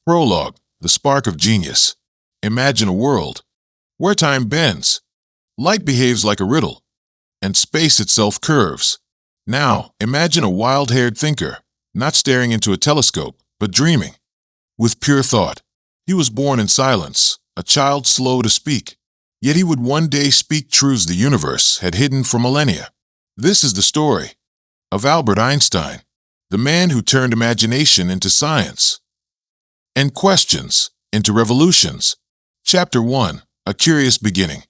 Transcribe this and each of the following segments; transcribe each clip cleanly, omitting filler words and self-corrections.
Prologue, the spark of genius. Imagine a world where time bends, light behaves like a riddle, and space itself curves. Now, imagine a wild-haired thinker, not staring into a telescope, but dreaming. With pure thought, he was born in silence, a child slow to speak. Yet he would one day speak truths the universe had hidden for millennia. This is the story of Albert Einstein, the man who turned imagination into science and questions into revolutions. Chapter 1, A Curious Beginning.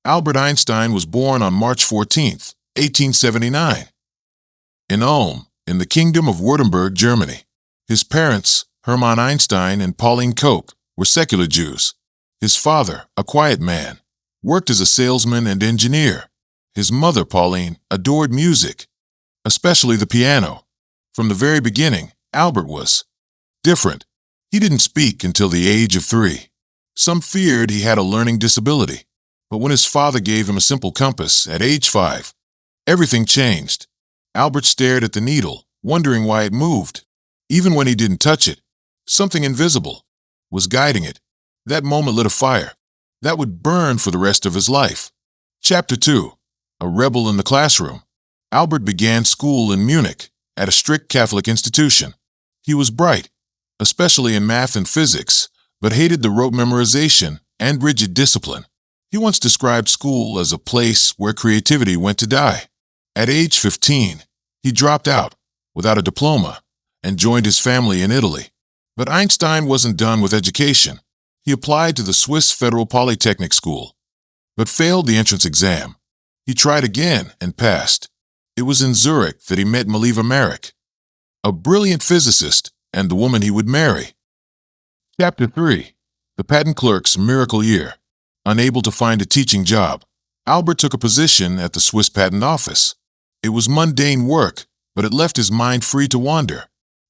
Albert Einstein was born on March 14, 1879, in Ulm, in the Kingdom of Württemberg, Germany. His parents, Hermann Einstein and Pauline Koch, were secular Jews. His father, a quiet man, worked as a salesman and engineer. His mother, Pauline, adored music, especially the piano. From the very beginning, Albert was different. He didn't speak until the age of 3. Some feared he had a learning disability, but when his father gave him a simple compass at age 5, everything changed. Albert stared at the needle, wondering why it moved. Even when he didn't touch it, something invisible was guiding it. That moment lit a fire that would burn for the rest of his life. Chapter 2, A Rebel in the Classroom. Albert began school in Munich, at a strict Catholic institution. He was bright, especially in math and physics, but hated the rote memorization and rigid discipline. He once described school as a place where creativity went to die. At age 15, he dropped out without a diploma and joined his family in Italy. But Einstein wasn't done with education. He applied to the Swiss Federal Polytechnic School, but failed the entrance exam. He tried again and passed. It was in Zurich that he met Mileva Marek, a brilliant physicist and the woman he would marry. Chapter 3, The Patent Clerk's Miracle Year. Unable to find a teaching job, Albert took a position at the Swiss Patent Office. It was mundane work, but it left his mind free to wander.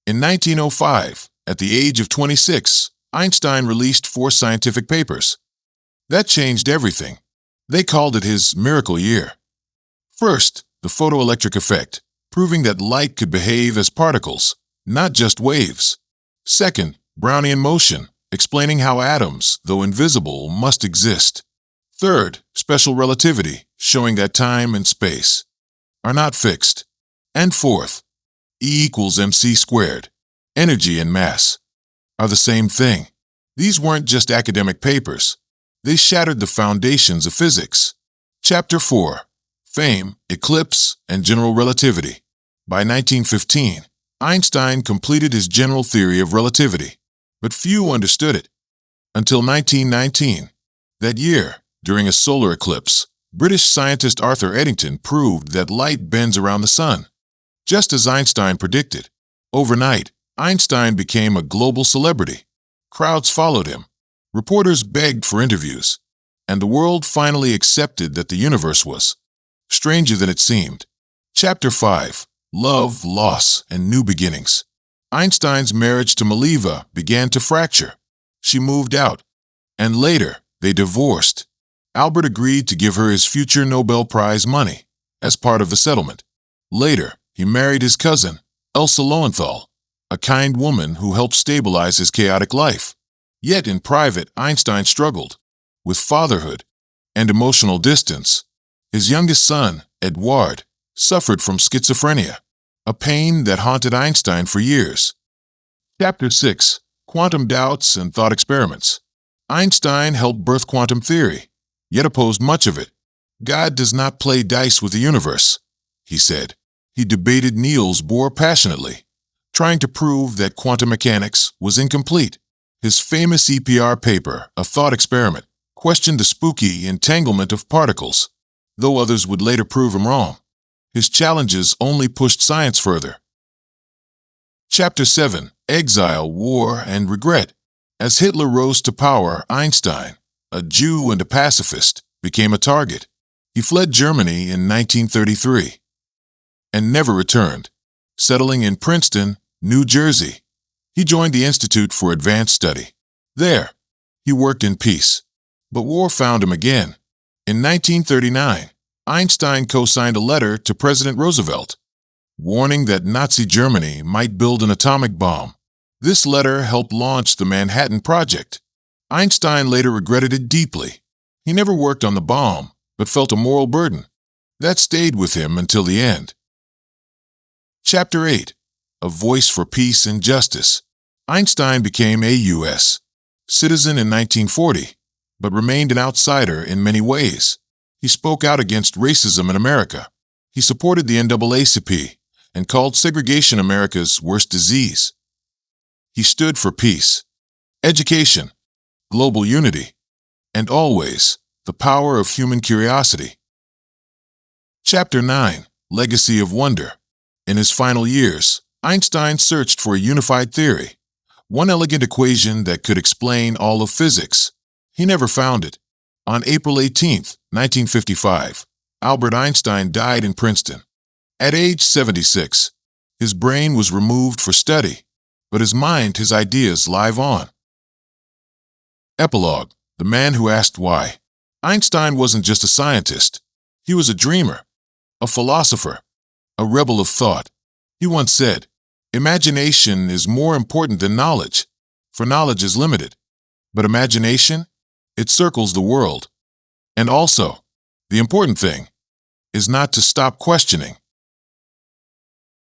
In 1905, at the age of 26, Einstein released 4 scientific papers. That changed everything. They called it his miracle year. First, the photoelectric effect, proving that light could behave as particles, not just waves. Second, Brownian motion, explaining how atoms, though invisible, must exist. Third, special relativity, showing that time and space are not fixed. And fourth, E equals mc squared. Energy and mass are the same thing. These weren't just academic papers. They shattered the foundations of physics. Chapter 4, Fame, Eclipse, and General Relativity. By 1915, Einstein completed his general theory of relativity, but few understood it. Until 1919, that year, during a solar eclipse, British scientist Arthur Eddington proved that light bends around the sun. Just as Einstein predicted, overnight, Einstein became a global celebrity. Crowds followed him. Reporters begged for interviews, and the world finally accepted that the universe was stranger than it seemed. Chapter 5, Love, Loss, and New Beginnings. Einstein's marriage to Mileva began to fracture. She moved out, and later, they divorced. Albert agreed to give her his future Nobel Prize money as part of the settlement. Later, he married his cousin, Elsa Lowenthal, a kind woman who helped stabilize his chaotic life. Yet in private, Einstein struggled with fatherhood and emotional distance. His youngest son, Eduard, suffered from schizophrenia, a pain that haunted Einstein for years. Chapter 6, Quantum Doubts and Thought Experiments. Einstein helped birth quantum theory, yet opposed much of it. God does not play dice with the universe, he said. He debated Niels Bohr passionately, trying to prove that quantum mechanics was incomplete. His famous EPR paper, A Thought Experiment, questioned the spooky entanglement of particles, though others would later prove him wrong. His challenges only pushed science further. Chapter 7, Exile, War, and Regret. As Hitler rose to power, Einstein, a Jew and a pacifist, became a target. He fled Germany in 1933 and never returned, settling in Princeton, New Jersey. He joined the Institute for Advanced Study. There, he worked in peace, but war found him again. In 1939, Einstein co-signed a letter to President Roosevelt, warning that Nazi Germany might build an atomic bomb. This letter helped launch the Manhattan Project. Einstein later regretted it deeply. He never worked on the bomb, but felt a moral burden. That stayed with him until the end. Chapter 8. A Voice for Peace and Justice. Einstein became a U.S. citizen in 1940, but remained an outsider in many ways. He spoke out against racism in America. He supported the NAACP and called segregation America's worst disease. He stood for peace, education, global unity, and always the power of human curiosity. Chapter 9. Legacy of Wonder. In his final years, Einstein searched for a unified theory, one elegant equation that could explain all of physics. He never found it. On April 18, 1955, Albert Einstein died in Princeton. At age 76, his brain was removed for study, but his mind, his ideas live on. Epilogue. The Man Who Asked Why. Einstein wasn't just a scientist. He was a dreamer, a philosopher, a rebel of thought. He once said, "Imagination is more important than knowledge, for knowledge is limited. But imagination, it circles the world." And also, the important thing is not to stop questioning,